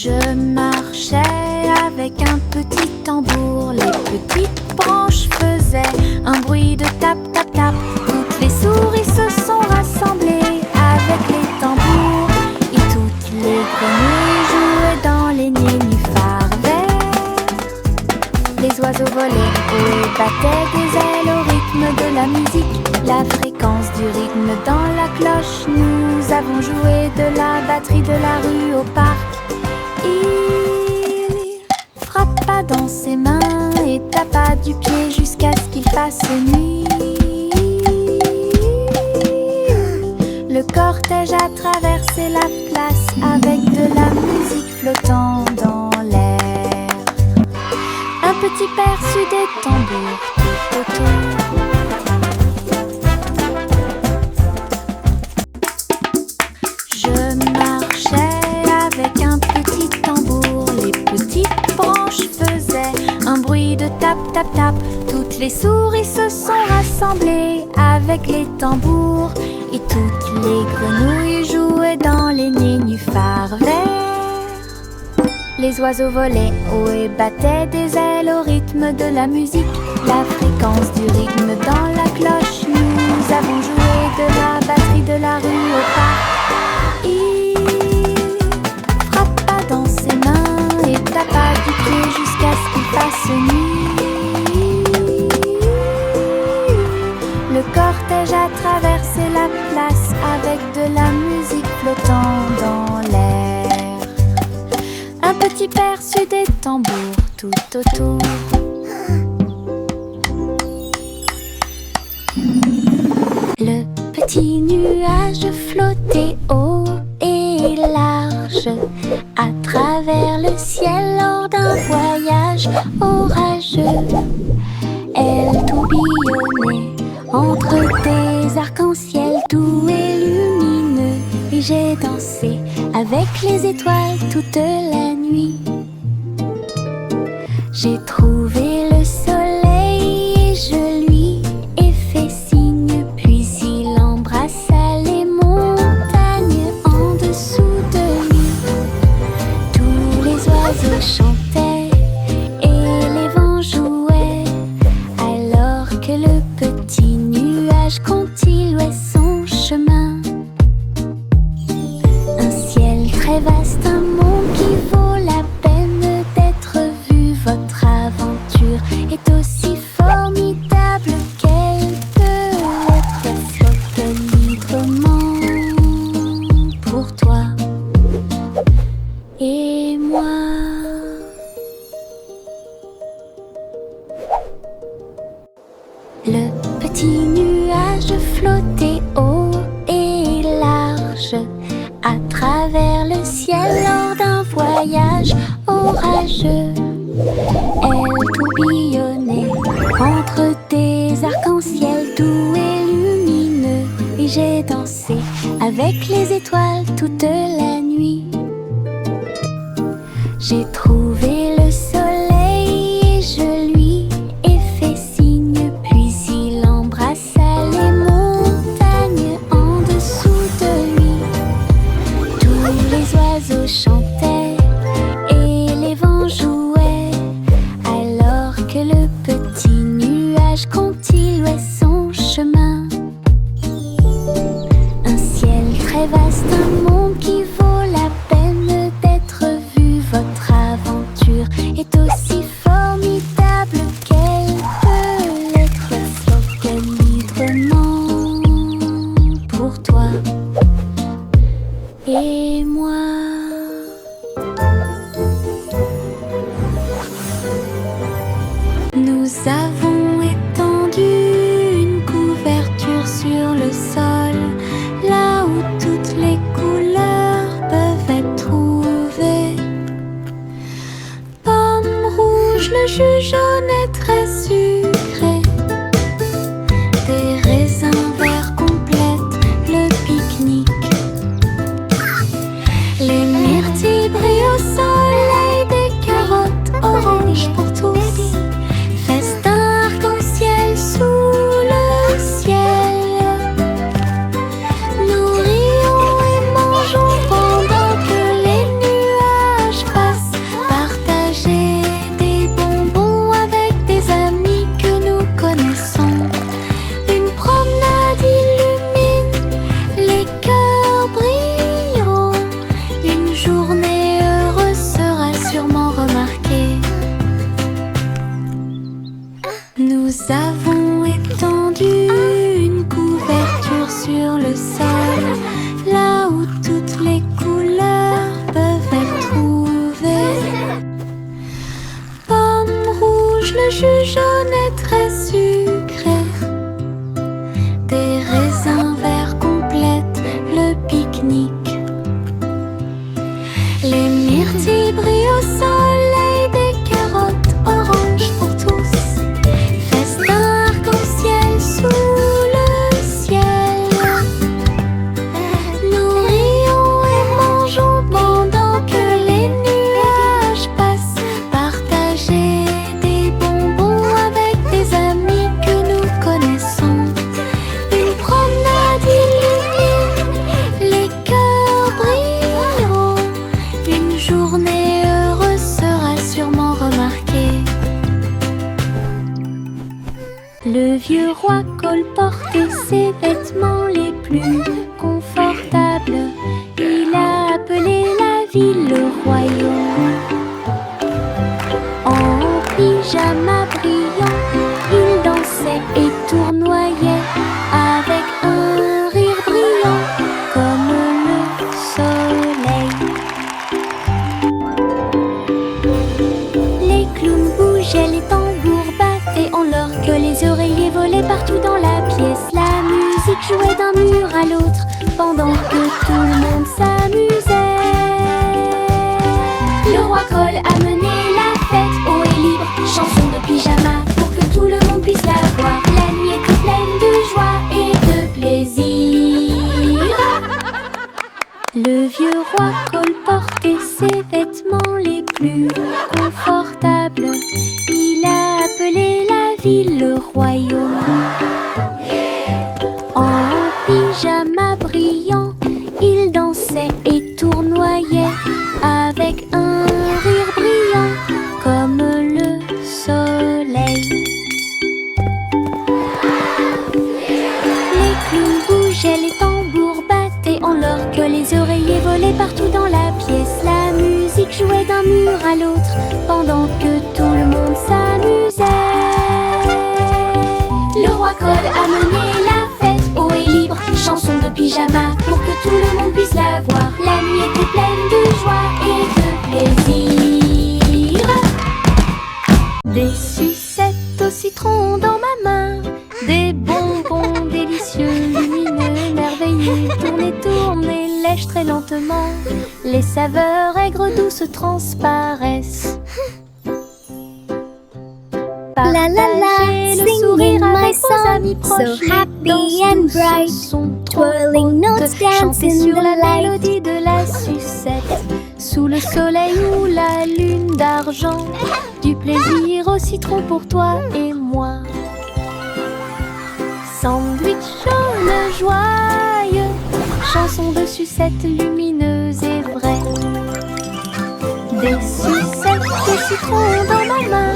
Je marchais avec un petit tambour. Les petites branches faisaient un bruit de tap tap tap. Toutes les souris se sont rassemblées avec les tambours. Et toutes les grenouilles jouaient dans les nénuphars verts. Les oiseaux volaient haut et battaient des ailes au rythme de la musique. La fréquence du rythme dans la cloche. Nous avons joué de la batterie de la rue au parc. Il frappa dans ses mains et tapa du pied jusqu'à ce qu'il fasse nuit. Le cortège a traversé la place avec de la musique flottant dans l'air. Un petit perçu des tambours tout autour. Je marchais avec un petit tambour. Les petites branches faisaient un bruit de tap tap tap. Toutes les souris se sont rassemblées avec les tambours. Et toutes les grenouilles jouaient dans les nénuphars verts. Les oiseaux volaient haut et battaient des ailes au rythme de la musique. La fréquence du rythme dans la cloche. Nous avons joué de la batterie de la rue au parc. Il frappa dans ses mains et tapa du pied jusqu'à ce qu'il fasse nuit. Le cortège a traversé la place avec de la musique flottant dans l'air. Un petit perçu des tambours tout autour. Le petit nuage flottait haut et large à travers le ciel lors d'un voyage orageux. Elle tourbillonnait entre des arcs-en-ciel doux et lumineux. Et j'ai dansé avec les étoiles toute la nuit. J'ai trouvé le soleil et je lui ai fait signe. Puis il embrassa les montagnes en dessous de lui. Tous les oiseaux chantaient et les vents jouaient, alors que le petit nuage continuait son chemin. Un ciel très vaste, un monde qui vaut la peine d'être vu. Votre aventure est aussi formidable qu'elle peut l'être. Flotte librement pour toi et moi. Le petit nuage flottait haut et large à travers le ciel lors d'un voyage orageux. Elle tourbillonnait entre des arcs-en-ciel doux et lumineux. Et j'ai dansé avec les étoiles toute la nuit. J'ai trouvé le soleil et je lui ai fait signe. Puis il embrassa les montagnes en dessous de lui. Tous les oiseaux chantaient et les vents jouaient, alors que le petit nuage continuait son chemin. Un ciel très vaste, un monde qui vaut la peine d'être vu. Votre aventure est aussi formidable qu'elle peut l'être. Flotte librement pour toi et moi. Nous avons étendu une couverture sur le sol, là où toutes les couleurs peuvent être trouvées. Pomme rouge, le jus jaune est très sucré. Des raisins verts complètent le pique-nique. Les myrtilles brillent au soleil, des carottes oranges pour tous. Festin arc-en-ciel sous le ciel. sur le sol, là où toutes les couleurs peuvent être trouvées. Pomme rouge, le jus jaune est très sucré. Des raisins verts complètent le pique-nique. Les myrtilles brillent au soleil, des carottes oranges pour tous. Festin arc-en-ciel sous le ciel. Nous rions et mangeons pendant que les nuages passent. Partager des bonbons avec des amis que nous connaissons. Une promenade illumine, les cœurs brilleront. Une journée heureuse sera sûrement remarquée. Le vieux roi colportait ses vêtements les plus confortables. Il a appelé la ville le royaume. En pyjama brillant, il dansait et tournoyait avec un rire brillant comme le soleil. Les clowns bougeaient, les tambours battaient en l'orgue, les oreillers volaient partout dans la pièce. La musique jouait d'un mur à l'autre pendant que tout le monde s'amusait. Le roi Cole a mené la fête haut et libre, chanson de pyjama pour que tout le monde puisse la voir. La nuit était pleine de joie et de plaisir. Le vieux roi Cole portait ses vêtements les plus confortables. Il a appelé la ville le royaume. En pyjama brillant, il dansait et tournoyait avec un rire brillant comme le soleil. Les clowns bougeaient, les tambours battaient en l'orgue, les oreillers volaient partout dans la pièce. La musique jouait d'un mur à l'autre pendant que tout le monde s'amusait. Le roi Cole a mené la fête haut et libre, chanson de pyjama pour que tout le monde puisse la voir. La nuit était pleine de joie et de plaisir. Des sucettes au citron dans ma main, des bonbons délicieux, lumineux et merveilleux. Tournez, tournez, lèche très lentement, les saveurs aigres douces transparaissent. Partagez le sourire avec vos amis proches, so happy and bright, twirling notes, chantez dancing sur the la light. mélodie de la sucette, sous le soleil ou la lune d'argent, du plaisir au citron pour toi et moi. Sandwich jaune joyeux, chanson de sucette lumineuse et vraie. Des sucettes de citron dans ma main,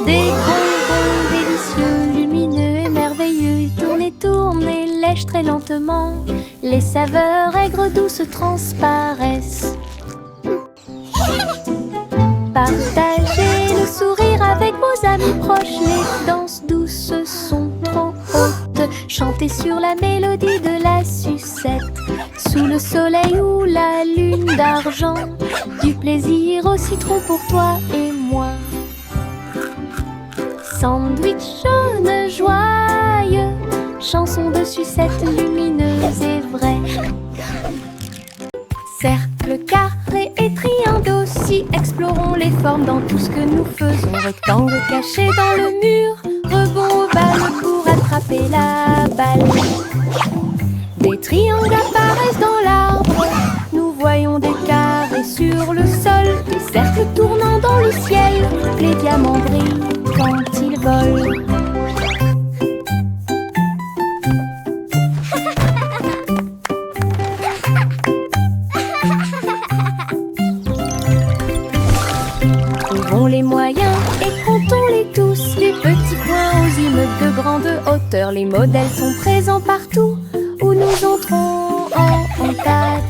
des bonbons délicieux, lumineux et merveilleux. Tournez, tournez, lèche très lentement, les saveurs aigres douces transparaissent. Partagez le sourire avec vos amis proches, les danses douces sont trop hautes. Chantez sur la mélodie de la sucette, sous le soleil ou la lune d'argent, du plaisir au citron pour toi et moi. Sandwich jaune joyeux, chanson de sucette lumineuse et vraie. Cercle, carré et triangle aussi, explorons les formes dans tout ce que nous faisons. Rectangle caché dans le mur, rebond ovale pour attraper la balle. Des triangles apparaissent dans l'arbre, nous voyons des carrés sur le sol, des cercles tournant dans le ciel, les diamants brillent quand ils volent. Trouvons les moyens et comptons-les tous, des petits points aux immeubles de grande hauteur. Les modèles sont présents partout où nous entrons en contact.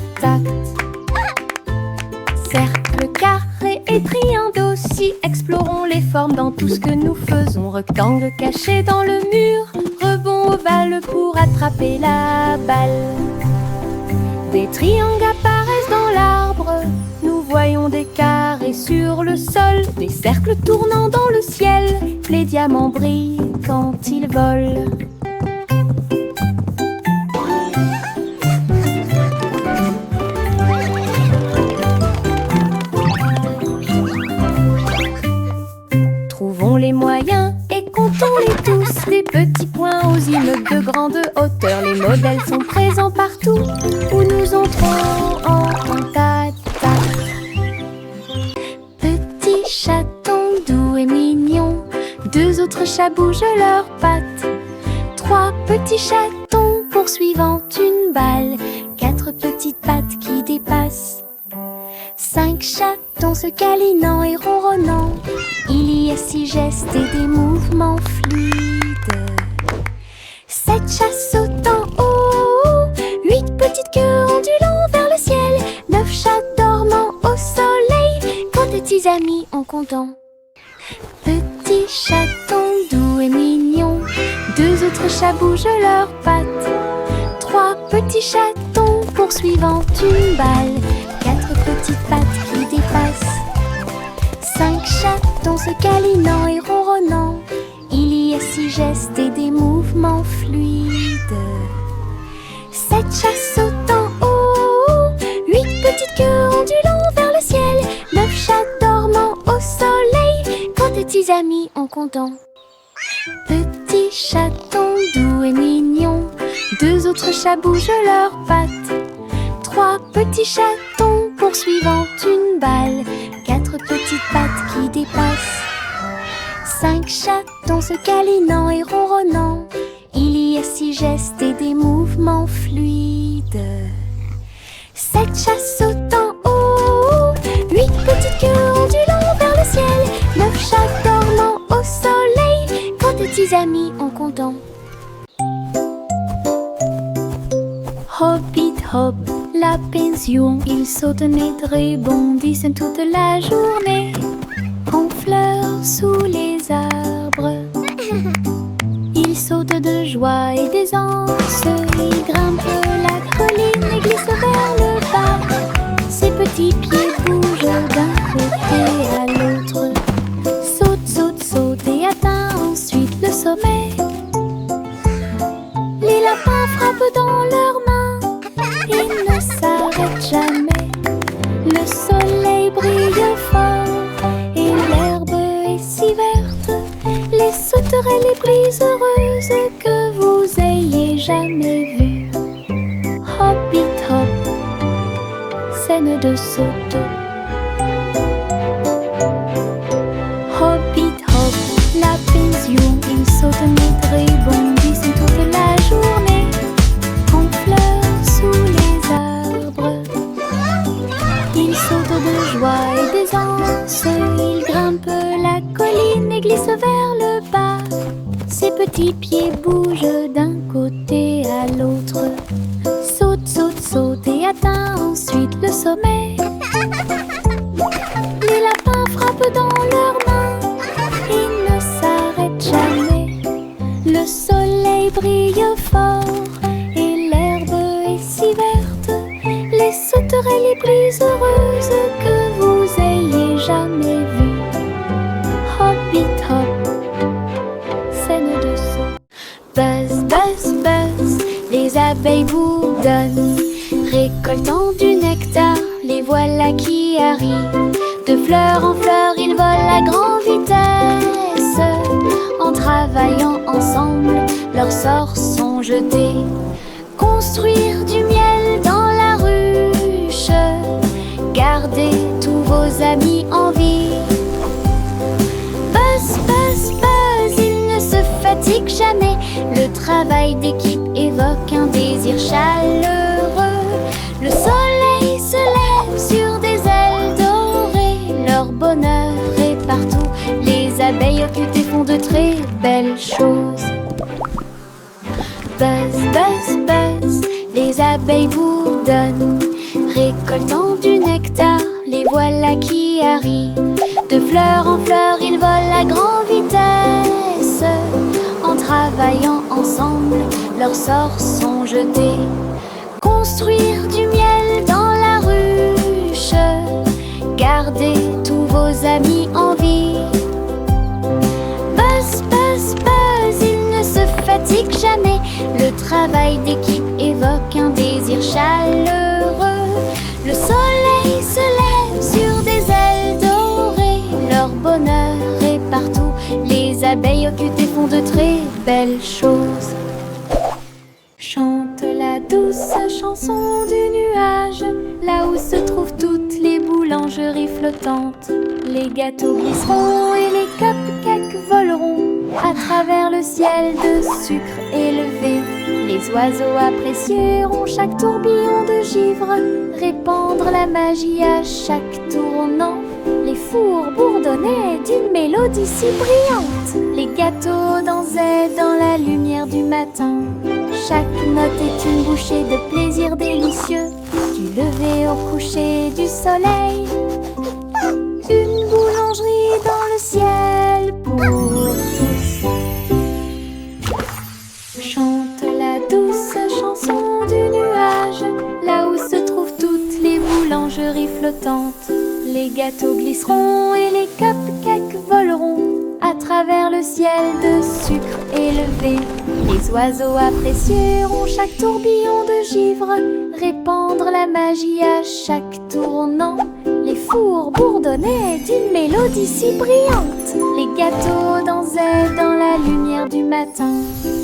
Cercle, carré et triangle aussi, explorons les formes dans tout ce que nous faisons. Rectangle caché dans le mur, rebond ovale pour attraper la balle. Des triangles apparaissent dans l'arbre. Nous voyons des carrés sur le sol, des cercles tournant dans le ciel. Les diamants brillent quand ils volent. Trouvons les moyens et comptons-les tous. Des petits points aux immeubles de grande hauteur. Les modèles sont présents partout où nous entrons en contact. Petit chaton doux et mignon, deux autres chats bougent leurs pattes. Trois petits chatons poursuivant une balle, quatre petites pattes qui dépassent. Cinq chatons se câlinant et ronronnant. Il y a 6 gestes et des mouvements fluides. 7 chats sautant haut, 8 petites queues ondulant vers le ciel. 9 chats dormant au soleil, quand tes petits amis en comptant. Petit chaton doux et mignon, deux autres chats bougent leurs pattes. 3 petits chatons poursuivant une balle, 4 petites pattes qui dépassent. 5 chatons se câlinant et ronronnant. Il y a 6 gestes et des mouvements fluides. 7 chats sautant haut, 8 petites queues ondulant vers le ciel. 9 chats dormant au soleil, quand tes petits amis en comptant. Petit chaton doux et mignon, deux autres chats bougent leurs pattes. 3 petits chatons poursuivant une balle, 4 petites pattes qui dépassent. 5 chatons se câlinant et ronronnant. Il y a 6 gestes et des mouvements fluides. 7 chats sautant haut, 8 petites queues ondulant vers le ciel. 9 chats dormant au soleil, quand tes petits amis en comptant. Hoppit hop, la pension, ils sautent et rebondissent toute la journée. En fleurs sous les arbres, ils sautent de joie et d'aisance. Ils grimpent la colline et glissent vers le bas. Ses petits pieds bougent d'un côté à l'autre. Saute, saute, saute et atteint ensuite le sommet. Les lapins frappent dans leurs mains et ne s'arrêtent jamais. Le soleil brille fort et l'herbe est si verte. Les sauterelles les plus heureuses que vous ayez jamais vues. Hoppit hop, scène de saut. Hoppit hop, la pension, ils sautent et rebondissent toute la journée. En fleurs sous les arbres, ils sautent de joie et d'aisance. Ils grimpent la colline et glissent vers le bas. Ses petits pieds bougent d'un côté à l'autre. Saute, saute, saute et atteint ensuite le sommet. Les lapins frappent dans leurs mains et ne s'arrêtent jamais. Le soleil brille fort et l'herbe est si verte. Les sauterelles les plus heureuses que vous ayez jamais vues. Hoppit hop, scène de saut. Buzz, buzz, buzz, les abeilles bourdonnent. Récoltant du nectar, les voilà qui arrivent. De fleur en fleur, ils volent à grande vitesse. En travaillant ensemble, leurs sorts sont jetés. Construire du miel dans la ruche, gardez tous vos amis en vie. Buzz, buzz, buzz, ils ne se fatiguent jamais. Le travail d'équipe évoque un désir chaleureux. Le soleil se lève sur des ailes dorées. Leur bonheur est partout. Les abeilles occupées font de très belles choses. Buzz, buzz, buzz, les abeilles bourdonnent. Récoltant du nectar, les voilà qui arrivent. De fleur en fleur, ils volent à grande vitesse. En Travaillant ensemble, leurs sorts sont jetés. Construire du miel dans la ruche, gardez tous vos amis en vie. Buzz, buzz, buzz, il ne se fatigue jamais. Le travail d'équipe évoque un désir chaleureux. Le soleil se lève sur des ailes dorées. Leur bonheur est partout. Les abeilles occupées font de très belles choses. Chante la douce chanson du nuage, là où se trouvent toutes les boulangeries flottantes. Les gâteaux glisseront et les cupcakes voleront à travers le ciel de sucre élevé. Les oiseaux apprécieront chaque tourbillon de givre, répandre la magie à chaque tournant. Les fours bourdonnaient d'une mélodie si brillante. Les gâteaux dansaient dans la lumière du matin. Chaque note est une bouchée de plaisir délicieux, du lever au coucher du soleil. Une boulangerie dans le ciel pour tous. Chante la douce chanson du nuage, là où se trouvent toutes les boulangeries flottantes. Les gâteaux glisseront et les cupcakes voleront à travers le ciel de sucre élevé. Les oiseaux apprécieront chaque tourbillon de givre, répandre la magie à chaque tournant. Les fours bourdonnaient d'une mélodie si brillante. Les gâteaux dansaient dans la lumière du matin.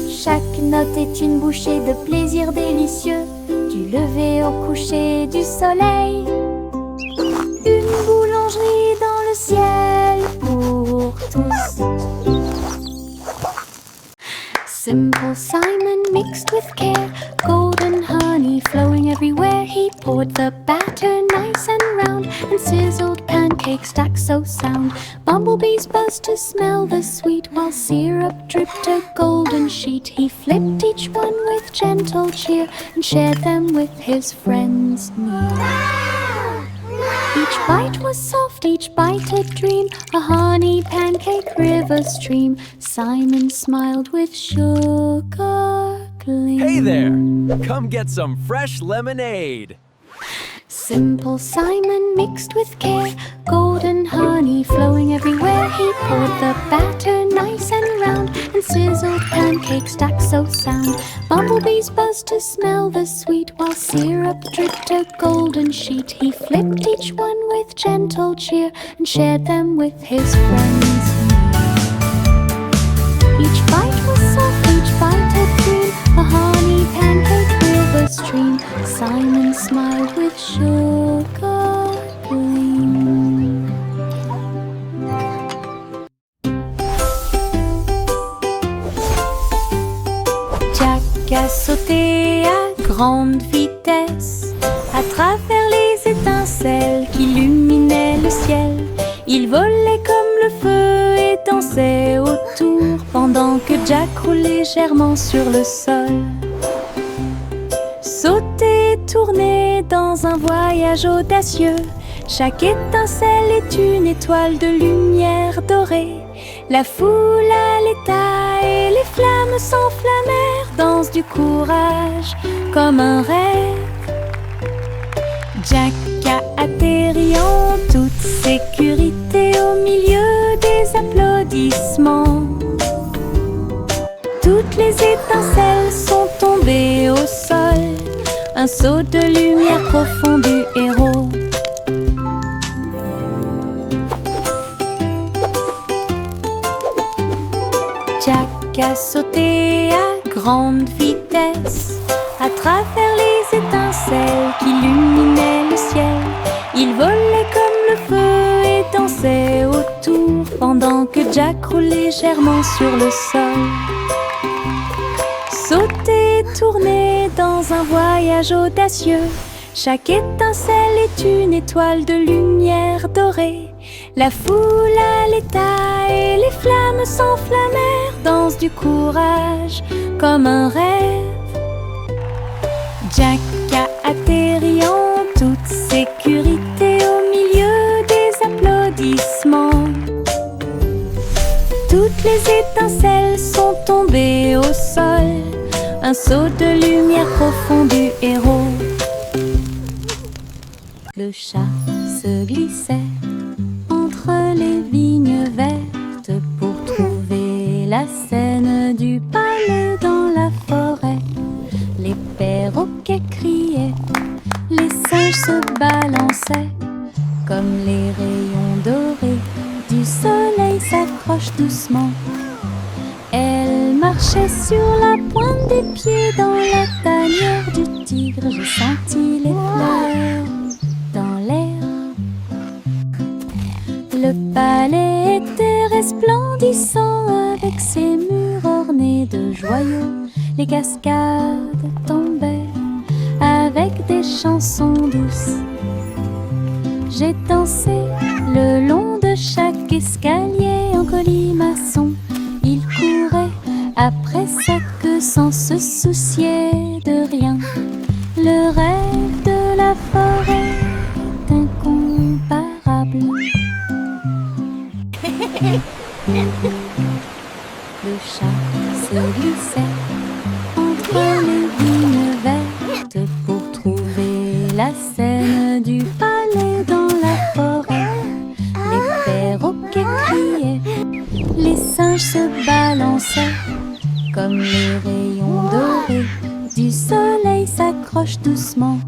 Chaque note est une bouchée de plaisir délicieux, du lever au coucher du soleil. Une boulangerie dans le ciel pour tous. Simple Simon mixed with care, golden honey flowing everywhere. He poured the batter nice and round, and sizzled pancakes stacked so sound. Bumblebees buzzed to smell the sweet, while syrup dripped a golden sheet. He flipped each one with gentle cheer, and shared them with his friends near. Each bite was soft, each bite a dream, a honey pancake river stream. Simon smiled with sugar gleam. Hey there! Come get some fresh lemonade! Simple Simon mixed with care, golden honey flowing everywhere. He poured the batter nice and round, and sizzled pancakes stacked so sound. Bumblebees buzzed to smell the sweet, while syrup dripped a golden sheet. He flipped each one with gentle cheer, and shared them with his friends. Each bite was soft, each bite a dream, a honey pancake river stream. Simon smiled with sugar gleam. Jack a sauté à grande vitesse à travers les étincelles qui illuminaient le ciel. Il volait comme le feu et dansait autour, pendant que Jack roulait légèrement sur le sol. Sauter, tourner dans un voyage audacieux. Chaque étincelle est une étoile de lumière dorée. La foule à l'état et les flammes s'enflammèrent. Danse du courage comme un rêve. Jack a atterri en toute sécurité au milieu des applaudissements. Toutes les étincelles sont tombées au sol. Un saut de lumière profond du héros. Jack a sauté à grande vitesse à travers les étincelles qui illuminaient le ciel. Il volait comme le feu et dansait autour, pendant que Jack roulait légèrement sur le sol. Sauter, tourner dans un voyage audacieux. Chaque étincelle est une étoile de lumière dorée. La foule à l'état et les flammes s'enflammèrent. Danse du courage comme un rêve. Jack a atterri en toute sécurité au milieu des applaudissements. Toutes Toutes les étincelles sont tombées au sol. Un saut de lumière profond du héros. Le chat se glissait entre les vignes vertes pour trouver la scène du palais dans la forêt. Les perroquets criaient, les singes se balançaient, comme les rayons dorés du soleil s'accrochent doucement. Elle marchait sur la pointe des pieds dans la tanière du tigre. J'ai senti les fleurs dans l'air. Le palais était resplendissant avec ses murs ornés de joyaux. Les cascades tombaient avec des chansons douces. J'ai dansé le long de chaque escalier en colimaçon. Il courait après sa queue sans se soucier de rien. Le rêve de la forêt est incomparable. Le chat se glissait entre les vignes vertes pour trouver la scène du palais dans la forêt. Les perroquets criaient, les singes se balançaient, comme les rayons dorés du soleil s'accrochent doucement.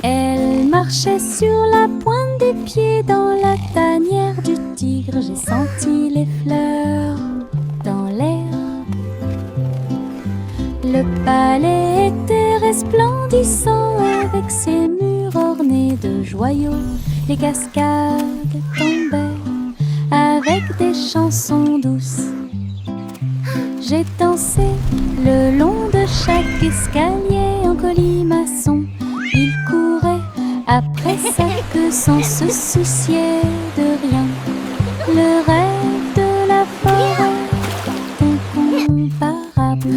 Elle marchait sur la pointe des pieds dans la tanière du tigre. J'ai senti les fleurs dans l'air. Le palais était resplendissant avec ses murs ornés de joyaux. Les cascades tombaient avec des chansons douces. J'ai dansé le long de chaque escalier en colimaçon. Il courait après sa queue sans se soucier de rien. Le rêve de la forêt est incomparable.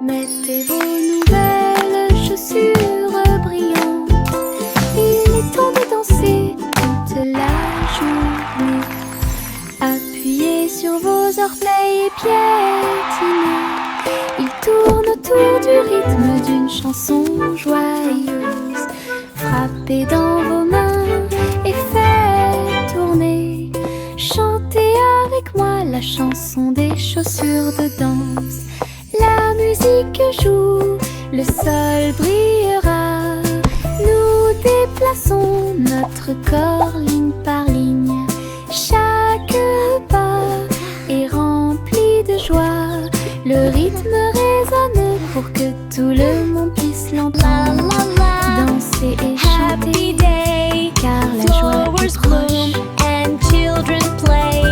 Mettez vos nouvelles chaussures brillantes. Il est temps de danser toute la journée. Appuyez sur vos orteils et piétinez. Il tourne autour du rythme d'une chanson joyeuse. Frappez dans vos mains et faites tourner. Chantez avec moi la chanson des chaussures de danse. La musique joue, le sol brillera. Nous déplaçons notre corps ligne par ligne. Chaque pas est rempli de joie. Le rythme résonne pour que tout le monde puisse l'entendre. Danser et chanter, car la joie est proche. And children play.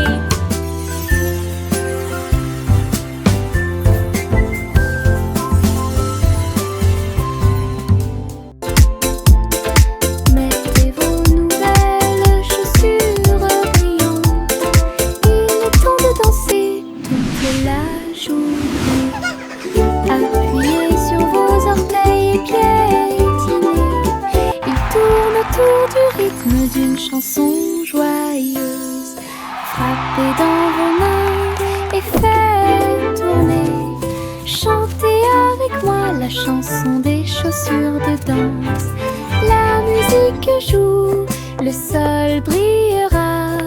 Mettez vos nouvelles chaussures brillantes. Il est temps de danser toute la journée. Appuyez sur vos orteils et piétinez. Il tourne autour du rythme d'une chanson joyeuse. Frappez dans vos mains et faites tourner. Chantez avec moi la chanson des chaussures de danse. La musique joue, le sol brillera.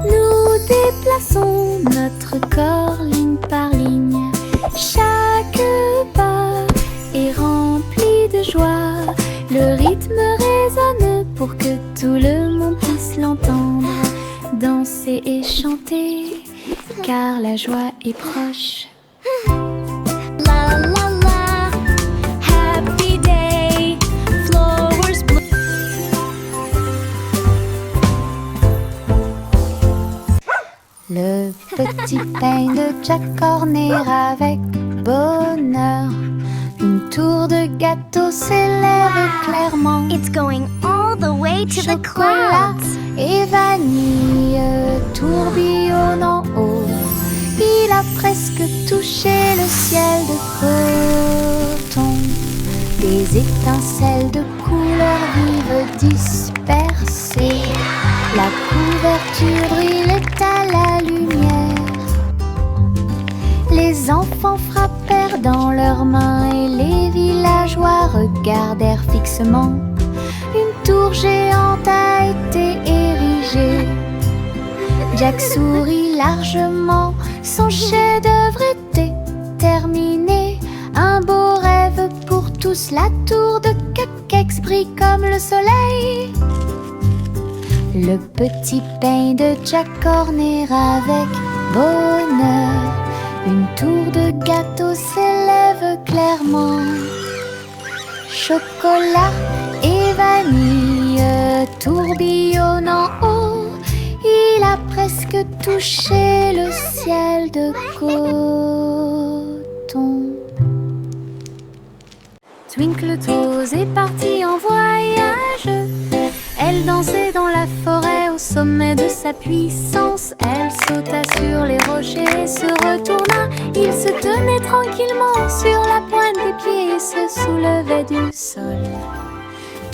Nous déplaçons notre corps ligne par ligne. Chaque pas est rempli de joie. Le rythme résonne pour que tout le monde puisse l'entendre. Danser et chanter, car la joie est proche. La la la, happy day, flowers bloom. Le petit peigne de Jack Horner avec bonheur. Une tour de gâteau s'élève clairement. It's going all the way to the Chocolat clouds. et vanille tourbillonnent en haut. Il a presque touché le ciel de coton. des étincelles de couleurs vives dispersées. La couverture brille à la lumière. Les enfants frappèrent dans leurs mains et les villageois regardèrent fixement. Une tour géante a été érigée. Jack sourit largement, son chef-d'œuvre était terminé. Un beau rêve pour tous, la tour de Cupcakes brille comme le soleil. Le petit pain de Jack Horner avec bonheur. Une tour de gâteau s'élève clairement. Chocolat et vanille tourbillonnent en haut. Il a presque touché le ciel de coton. Twinkle Toes est partie en voyage. Elle dansait dans la forêt au sommet de sa puissance. Elle sauta sur les rochers et se retourna. Il se tenait tranquillement sur la pointe des pieds et se soulevait du sol.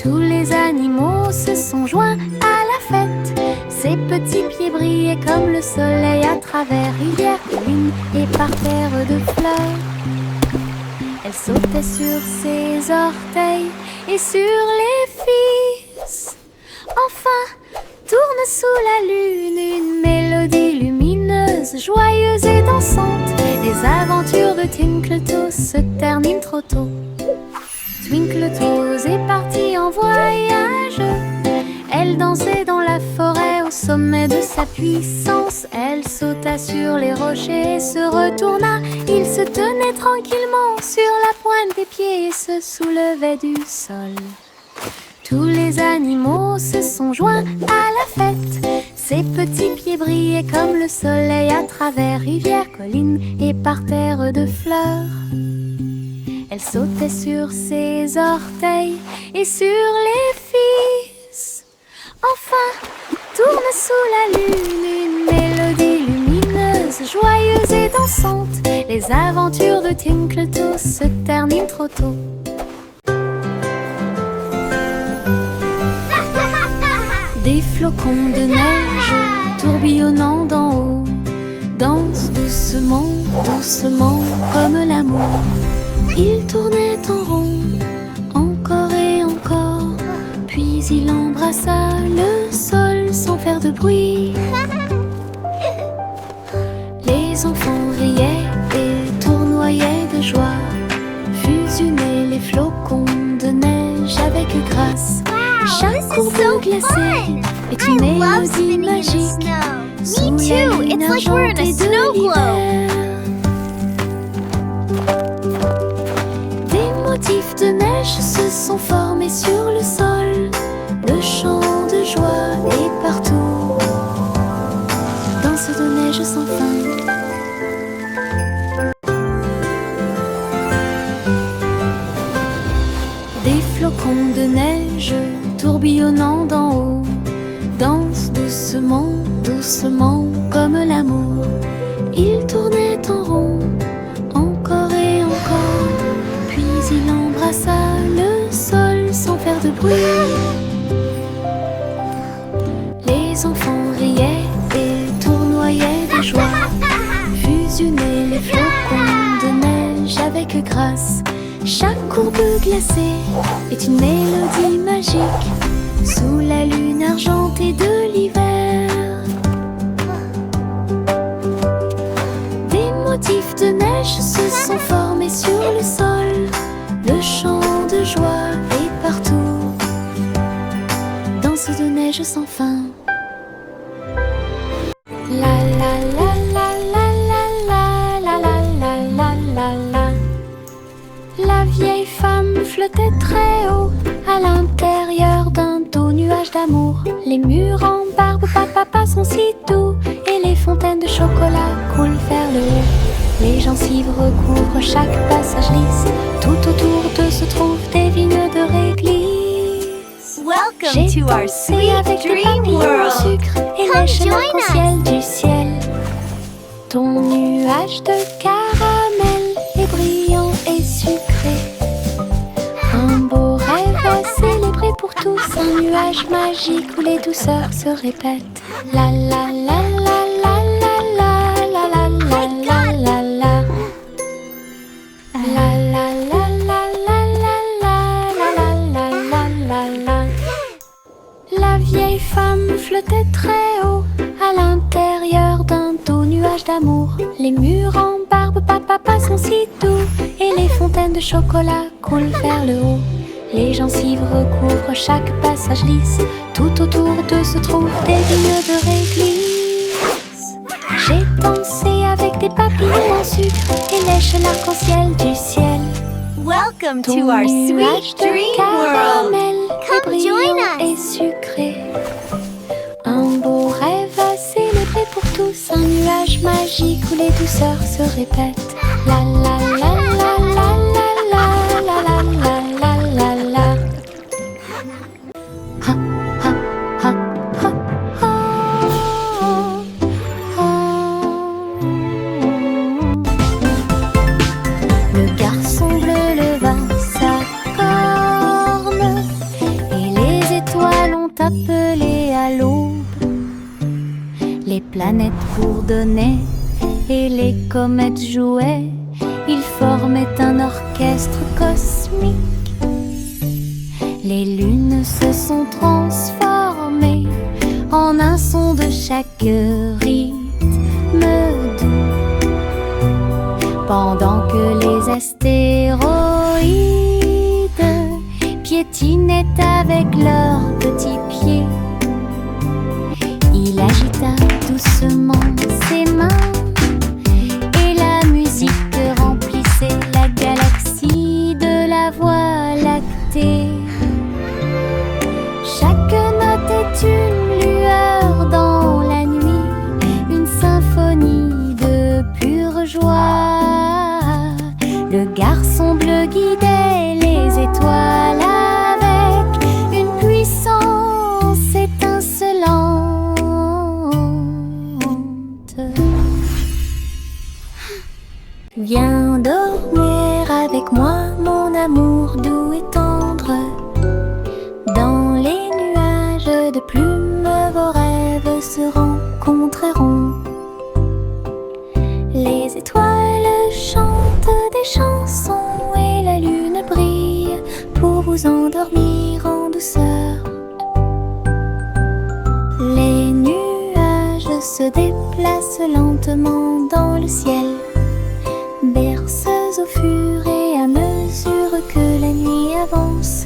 Tous les animaux se sont joints à la fête. Ses petits pieds brillaient comme le soleil à travers rivières, collines et parterres de fleurs. Elle sautait sur ses orteils et sur les fils. Enfin, tourne sous la lune une mélodie lumineuse, joyeuse et dansante. Les aventures de Twinkle Toes se terminent trop tôt. Twinkle Toes est partie en voyage. Elle dansait dans la forêt au sommet de sa puissance. Elle sauta sur les rochers et se retourna. Il se tenait tranquillement sur la pointe des pieds et se soulevait du sol. Tous les animaux se sont joints à la fête. Ses petits pieds brillaient comme le soleil à travers rivières, collines et parterres de fleurs. Elle sautait sur ses orteils et sur les fils. Enfin, tourne sous la lune une mélodie lumineuse, joyeuse et dansante. Les aventures de Twinkle Toes se terminent trop tôt. Des flocons de neige tourbillonnant d'en haut dansent doucement, doucement comme l'amour. Il tournait en rond, encore et encore, puis il embrassa le sol sans faire de bruit. Les enfants riaient et tournoyaient de joie, fusionnaient les flocons de neige avec grâce. Chaque courbe glacée est une mélodie magique sous la lune argentée de l'hiver. Des motifs de neige se sont formés sur le sol. Le chant de joie est partout. Danse de neige sans fin. Des flocons de neige tourbillonnant d'en haut dansent doucement, doucement comme l'amour. Il tournait en rond, encore et encore, puis il embrassa le sol sans faire de bruit. Les enfants riaient et tournoyaient de joie, fusionnaient les flocons de neige avec grâce. Chaque courbe glacée est une mélodie magique sous la lune argentée de l'hiver. Des motifs de neige se sont formés sur le sol. Le chant de joie est partout. Danse de neige sans fin. La la la la la la la la la la la la. La vieille femme flottait très haut à l'intérieur d'un doux nuage d'amour. Les murs en barbe papa sont si doux et les fontaines de chocolat coulent vers le haut. Les gencives recouvrent chaque passage lisse. Tout autour d'eux se trouvent des vignes de réglisse. Welcome to our sweet avec des dream papillons au world. sucre et Come lèche join l'arc-en-ciel du ciel. Ton nuage de caramel est brillant et sucré. Un nuage magique où les douceurs se répètent. La la la la la la la la la la la la la. La la la la la la la la la la la la. La vieille femme flottait très haut à l'intérieur d'un doux nuage d'amour. Les murs en barbe papa sont si doux et les fontaines de chocolat coulent vers le haut. Les gencives recouvrent chaque passage lisse. Tout autour d'eux se trouvent des vignes de réglisse. J'ai dansé avec des papillons en sucre et lèche l'arc-en-ciel du ciel. Welcome Ton to our nuage sweet de dream caramel world. est Come join brillant et us. sucré. Un beau rêve à célébrer pour tous. Un nuage magique où les douceurs se répètent. La la la la la la la la la la la la la. Ha ha ha ha ha. Le garçon bleu leva sa corne et les étoiles ont appelé à l'aube. Les planètes bourdonnaient et les comètes jouaient. Ils formaient un orchestre cosmique. Les lunes se sont transformées en un son de chaque rythme doux. Pendant que les astéroïdes piétinaient avec leurs petits pieds, il agita doucement ses mains et la musique remplissait la galaxie de la Voie lactée. Chaque note est une lueur dans la nuit, une symphonie de pure joie. Le garçon bleu guidait les étoiles avec une puissance étincelante. Viens dormir avec moi, mon amour doux et tendre. Dans les nuages de plumes, vos rêves se rencontreront. Les étoiles chantent des chansons et la lune brille pour vous endormir en douceur. Les nuages se déplacent lentement dans le ciel, berceuses au fur et à mesure que la nuit avance.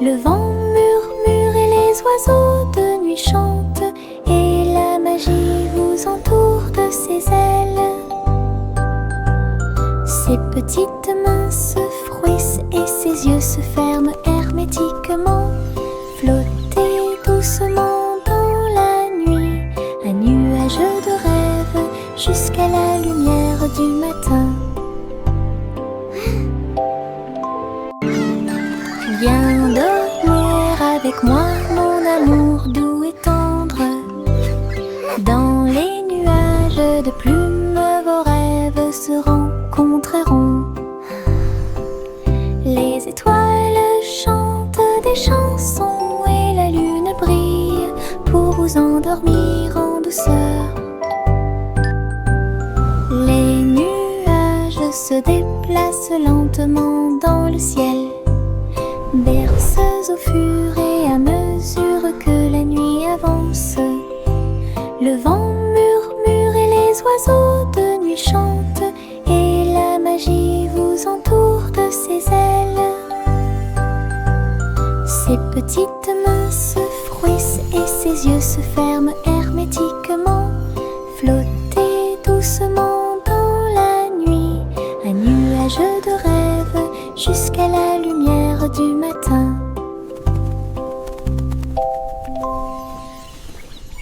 Le vent murmure et les oiseaux de nuit chantent, et la magie vous entoure de ses ailes. Ses petites mains se frouissent et ses yeux se ferment hermétiquement. Flottez doucement dans la nuit, un nuage de rêve jusqu'à la lumière du matin. Viens dormir avec moi, mon amour doux et tendre. Dans les nuages de plumes, vos rêves se rencontreront. Les étoiles chantent des chansons et la lune brille pour vous endormir en douceur. Les nuages se déplacent lentement dans le ciel, berceuses au fur et à mesure que la nuit avance. Le vent murmure et les oiseaux de nuit chantent, et la magie vous entoure de ses ailes. Ses petites mains se frouissent et ses yeux se ferment